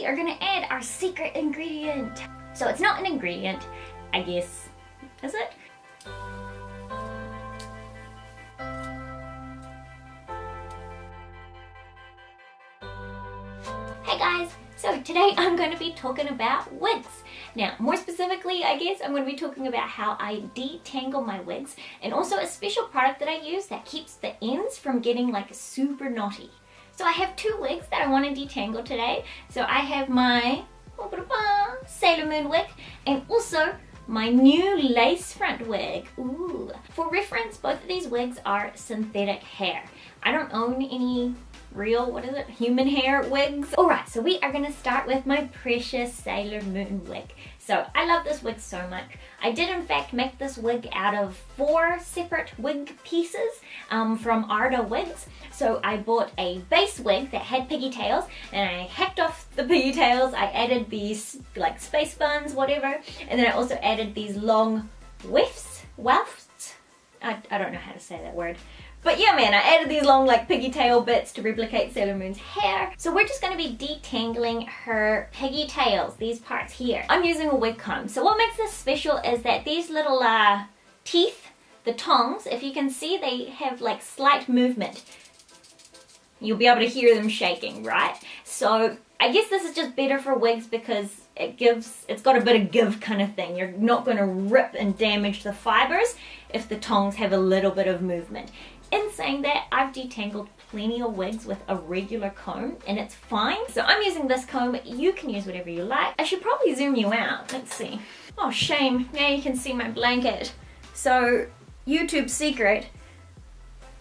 we are gonna add our secret ingredient. So it's not an ingredient, I guess, is it? Hey guys, so today I'm going to be talking about wigs. Now, more specifically, I guess I'm going to be talking about how I detangle my wigs, and also a special product that I use that keeps the ends from getting like super knotty. So I have two wigs that I want to detangle today. So I have my Sailor Moon wig and also my new lace front wig. Ooh. For reference, both of these wigs are synthetic hair. I don't own any real, human hair wigs. Alright, so we are going to start with my precious Sailor Moon wig. So I love this wig so much. I did in fact make this wig out of 4 separate wig pieces from Arda Wigs. So I bought a base wig that had pigtails and I hacked off the pigtails. I added these like space buns, whatever, and then I also added these long wefts. I don't know how to say that word. But yeah, man, I added these long like pigtail bits to replicate Sailor Moon's hair. So we're just going to be detangling her pigtails, these parts here. I'm using a wig comb. So what makes this special is that these little teeth, the tongs, if you can see, they have like slight movement. You'll be able to hear them shaking, right? So I guess this is just better for wigs because it's got a bit of give kind of thing. You're not going to rip and damage the fibers if the tongs have a little bit of movement. In saying that, I've detangled plenty of wigs with a regular comb and it's fine. So I'm using this comb. You can use whatever you like. I should probably zoom you out. Let's see. Oh, shame. Now you can see my blanket. So, YouTube secret,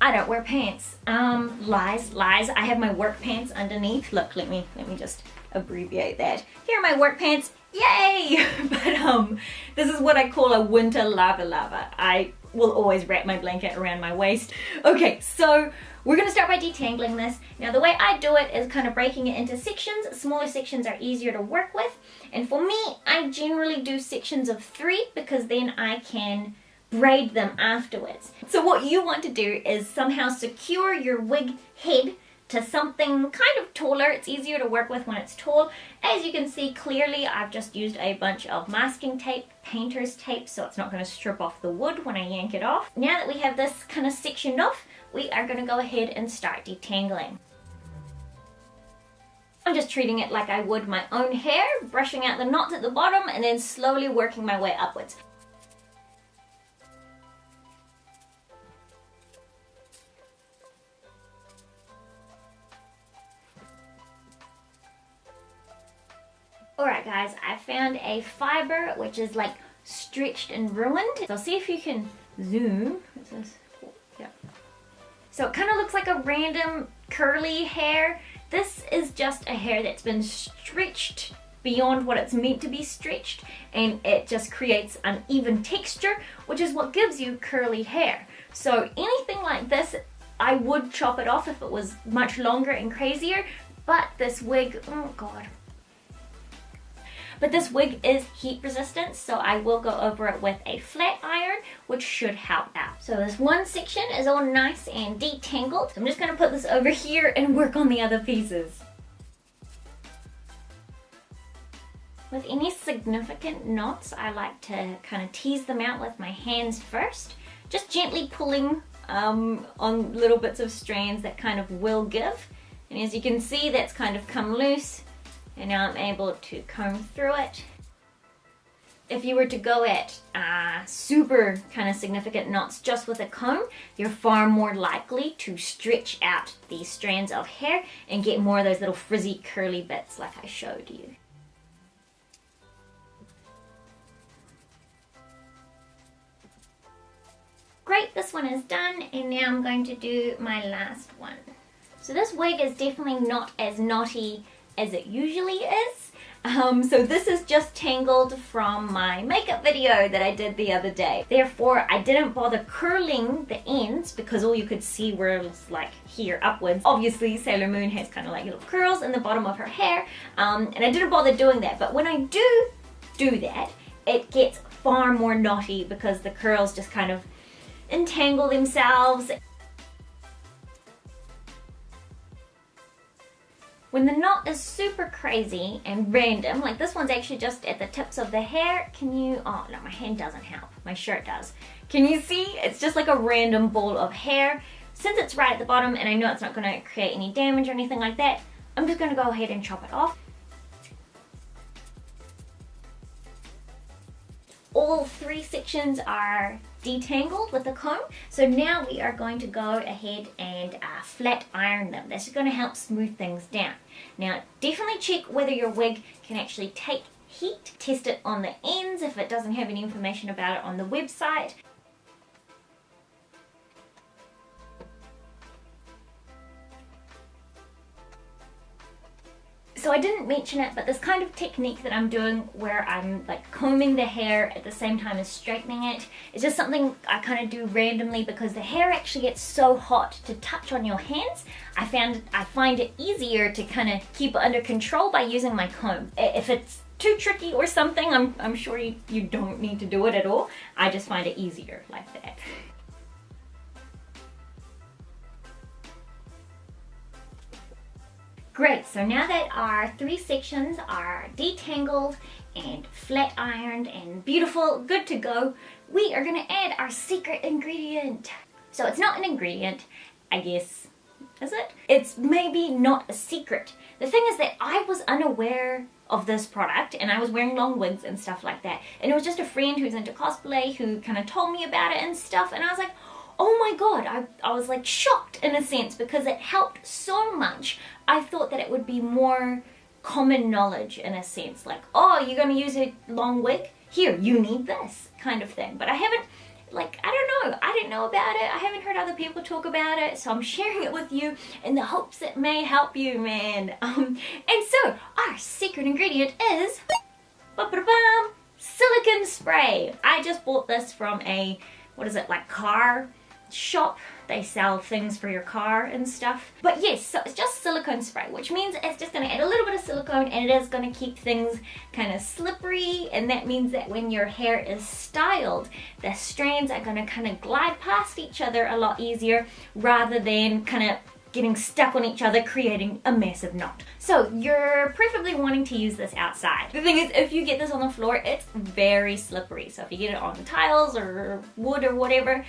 I don't wear pants. Lies. I have my work pants underneath. Look, let me just abbreviate that. Here are my work pants. Yay! But this is what I call a winter lava. I will always wrap my blanket around my waist. Okay, so we're gonna start by detangling this. Now the way I do it is kind of breaking it into sections. Smaller sections are easier to work with. And for me, I generally do sections of 3 because then I can braid them afterwards. So what you want to do is somehow secure your wig head to something kind of taller. It's easier to work with when it's tall. As you can see clearly, I've just used a bunch of masking tape, painter's tape, so it's not going to strip off the wood when I yank it off. Now that we have this kind of sectioned off, we are going to go ahead and start detangling. I'm just treating it like I would my own hair, brushing out the knots at the bottom and then slowly working my way upwards. Alright guys, I found a fiber which is like stretched and ruined. So see if you can zoom. Yeah. So it kind of looks like a random curly hair. This is just a hair that's been stretched beyond what it's meant to be stretched, and it just creates uneven texture, which is what gives you curly hair. So anything like this, I would chop it off if it was much longer and crazier, but this wig, oh god. But this wig is heat resistant, so I will go over it with a flat iron, which should help out. So this one section is all nice and detangled. So I'm just going to put this over here and work on the other pieces. With any significant knots, I like to kind of tease them out with my hands first. Just gently pulling on little bits of strands that kind of will give. And as you can see, that's kind of come loose. And now I'm able to comb through it. If you were to go at super kind of significant knots just with a comb, you're far more likely to stretch out these strands of hair and get more of those little frizzy curly bits like I showed you. Great, this one is done, and now I'm going to do my last one. So this wig is definitely not as knotty as it usually is. So this is just tangled from my makeup video that I did the other day. Therefore, I didn't bother curling the ends because all you could see was like here upwards. Obviously, Sailor Moon has kind of like little curls in the bottom of her hair, and I didn't bother doing that. But when I do that, it gets far more knotty because the curls just kind of entangle themselves. When the knot is super crazy and random, like this one's actually just at the tips of the hair, can you, oh no, my hand doesn't help, my shirt does. Can you see? It's just like a random ball of hair. Since it's right at the bottom and I know it's not going to create any damage or anything like that, I'm just going to go ahead and chop it off. All 3 sections are detangled with the comb, so now we are going to go ahead and flat iron them. That's going to help smooth things down. Now definitely check whether your wig can actually take heat. Test it on the ends if it doesn't have any information about it on the website. So I didn't mention it, but this kind of technique that I'm doing where I'm like combing the hair at the same time as straightening it is just something I kind of do randomly because the hair actually gets so hot to touch on your hands. I find it easier to kind of keep it under control by using my comb. If it's too tricky or something, I'm sure you don't need to do it at all. I just find it easier like that. Great, so now that our 3 sections are detangled and flat ironed and beautiful, good to go, we are going to add our secret ingredient. So it's not an ingredient, I guess, is it? It's maybe not a secret. The thing is that I was unaware of this product and I was wearing long wigs and stuff like that. And it was just a friend who's into cosplay who kind of told me about it and stuff, and I was like, oh my god, I was like shocked in a sense because it helped so much. I thought that it would be more common knowledge in a sense, like, oh, you're going to use a long wig? Here, you need this kind of thing. But I haven't, like, I don't know, I didn't know about it. I haven't heard other people talk about it, so I'm sharing it with you in the hopes it may help you, man. And so, our secret ingredient is silicone spray. I just bought this from a, what is it, like car shop. They sell things for your car and stuff. But yes, so it's just silicone spray, which means it's just going to add a little bit of silicone and it is going to keep things kind of slippery, and that means that when your hair is styled, the strands are going to kind of glide past each other a lot easier rather than kind of getting stuck on each other, creating a massive knot. So you're preferably wanting to use this outside. The thing is, if you get this on the floor, it's very slippery. So if you get it on tiles or wood or whatever,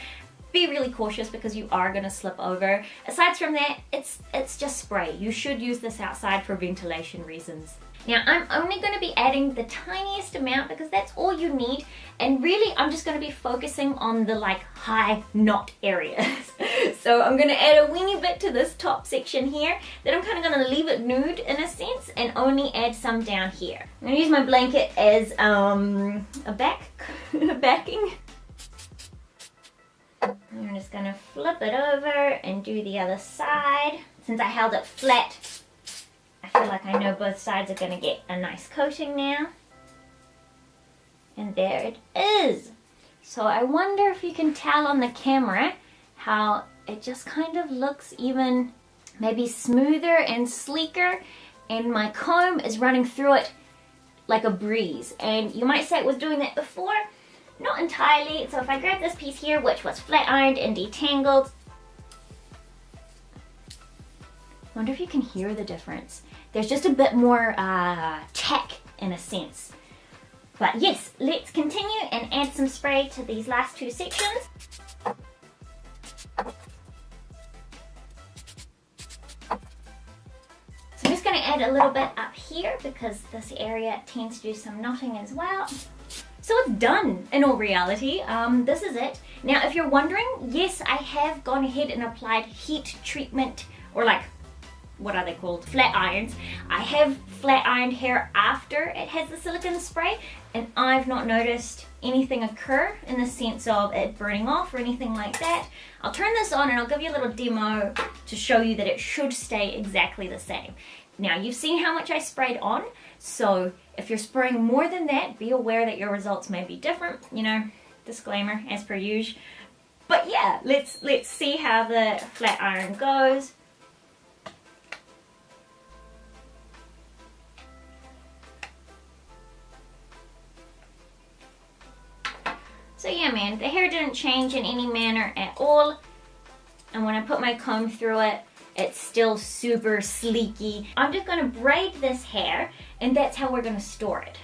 be really cautious because you are going to slip over. Aside from that, it's just spray. You should use this outside for ventilation reasons. Now I'm only going to be adding the tiniest amount because that's all you need, and really I'm just going to be focusing on the like high knot areas. So I'm going to add a weeny bit to this top section here, then I'm kind of going to leave it nude in a sense and only add some down here. I'm going to use my blanket as a backing. I'm just going to flip it over and do the other side. Since I held it flat, I feel like I know both sides are going to get a nice coating now. And there it is. So I wonder if you can tell on the camera how it just kind of looks even maybe smoother and sleeker, and my comb is running through it like a breeze. And you might say it was doing that before. Not entirely. So if I grab this piece here, which was flat ironed and detangled, wonder if you can hear the difference. There's just a bit more tack in a sense. But yes, let's continue and add some spray to these last 2 sections. So I'm just going to add a little bit up here because this area tends to do some knotting as well. So it's done in all reality. This is it. Now if you're wondering, yes, I have gone ahead and applied heat treatment, or like, what are they called? Flat irons. I have flat ironed hair after it has the silicone spray, and I've not noticed anything occur in the sense of it burning off or anything like that. I'll turn this on and I'll give you a little demo to show you that it should stay exactly the same. Now you've seen how much I sprayed on, so if you're spraying more than that, be aware that your results may be different. You know, disclaimer as per usual. But yeah, let's see how the flat iron goes. So yeah, man, the hair didn't change in any manner at all. And when I put my comb through it, It's still super sleeky. I'm just gonna braid this hair, and that's how we're gonna store it.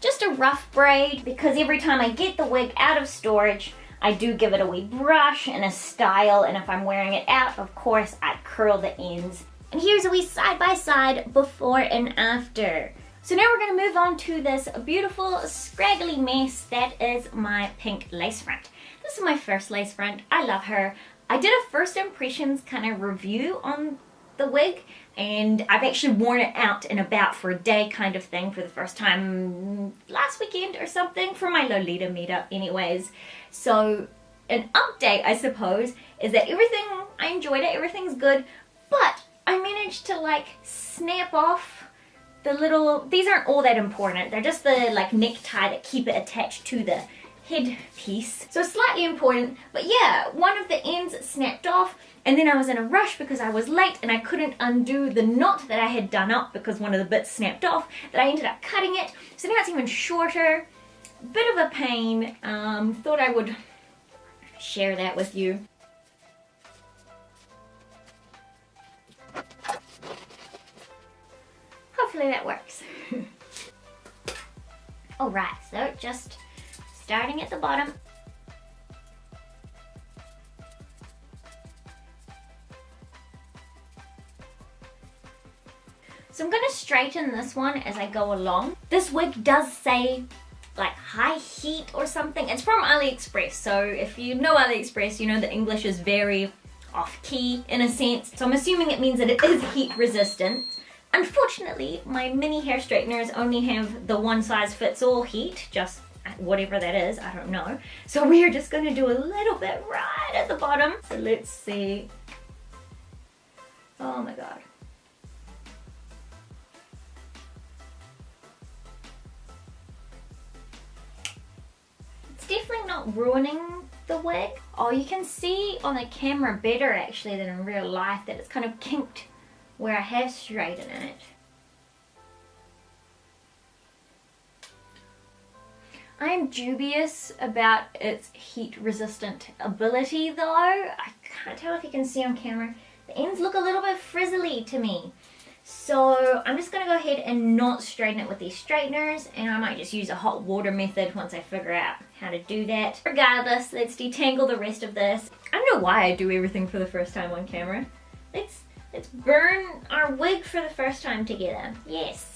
Just a rough braid, because every time I get the wig out of storage, I do give it a wee brush and a style, and if I'm wearing it out, of course, I curl the ends. And here's a wee side-by-side before and after. So now we're gonna move on to this beautiful scraggly mess that is my pink lace front. This is my first lace front. I love her. I did a first impressions kind of review on the wig, and I've actually worn it out and about for a day kind of thing for the first time last weekend or something for my Lolita meetup anyways. So an update, I suppose, is that I enjoyed it, everything's good, but I managed to like snap off the little, these aren't all that important, they're just the like necktie that keep it attached to the head piece. So slightly important, but yeah, one of the ends snapped off, and then I was in a rush because I was late and I couldn't undo the knot that I had done up because one of the bits snapped off, that I ended up cutting it. So now it's even shorter. Bit of a pain. Thought I would share that with you. Hopefully that works. Alright, so just starting at the bottom. So I'm going to straighten this one as I go along. This wig does say like high heat or something. It's from AliExpress, so if you know AliExpress, you know the English is very off-key in a sense. So I'm assuming it means that it is heat resistant. Unfortunately, my mini hair straighteners only have the one size fits all heat, just whatever that is, I don't know. So we are just going to do a little bit right at the bottom. So let's see. Oh my god. It's definitely not ruining the wig. Oh, you can see on the camera better actually than in real life that it's kind of kinked where I have straightened it. I am dubious about its heat resistant ability though. I can't tell if you can see on camera. The ends look a little bit frizzly to me. So I'm just going to go ahead and not straighten it with these straighteners, and I might just use a hot water method once I figure out how to do that. Regardless, let's detangle the rest of this. I don't know why I do everything for the first time on camera. Let's burn our wig for the first time together. Yes.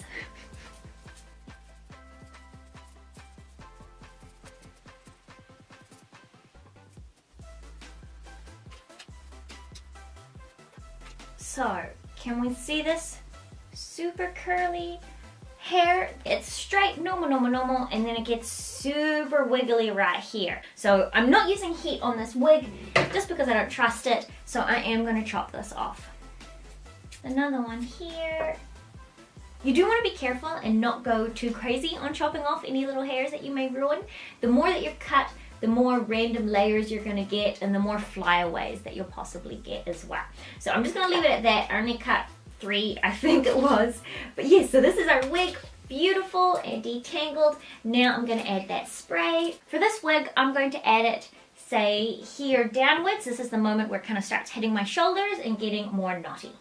So, can we see this super curly hair? It's straight, normal, and then it gets super wiggly right here. So I'm not using heat on this wig just because I don't trust it, so I am going to chop this off. Another one here. You do want to be careful and not go too crazy on chopping off any little hairs that you may ruin. The more that you cut, the more random layers you're going to get, and the more flyaways that you'll possibly get as well. So I'm just going to leave it at that. I only cut 3, I think it was. But yes, so this is our wig. Beautiful and detangled. Now I'm going to add that spray. For this wig, I'm going to add it, say, here downwards. This is the moment where it kind of starts hitting my shoulders and getting more knotty.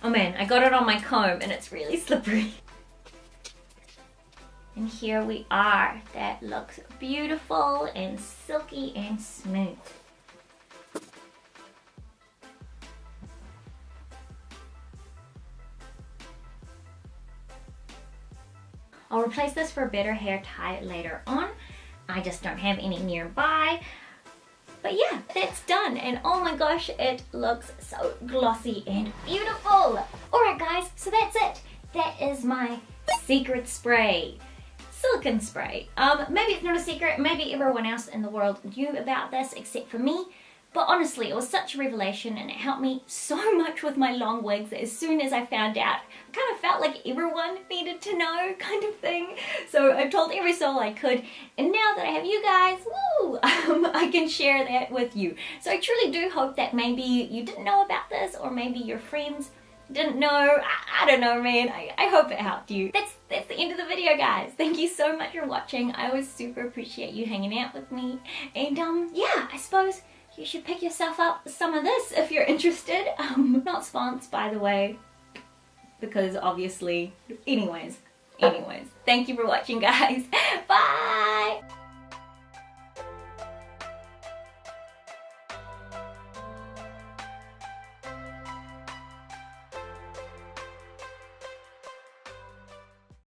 Oh man, I got it on my comb and it's really slippery. And here we are. That looks beautiful and silky and smooth. I'll replace this for a better hair tie later on. I just don't have any nearby. But yeah, that's done, and oh my gosh, it looks so glossy and beautiful. Alright guys, so that's it. That is my secret spray. Silicone spray. Maybe it's not a secret, maybe everyone else in the world knew about this except for me. But honestly, it was such a revelation and it helped me so much with my long wigs that as soon as I found out, I kind of felt like everyone needed to know kind of thing. So I told every soul I could, and now that I have you guys, woo, I can share that with you. So I truly do hope that maybe you didn't know about this, or maybe your friends didn't know. I don't know, man. I hope it helped you. That's that's the end of the video, guys. Thank you so much for watching. I always super appreciate you hanging out with me. And yeah, I suppose you should pick yourself up some of this if you're interested. Not sponsored, by the way, because obviously, anyways, thank you for watching, guys. Bye.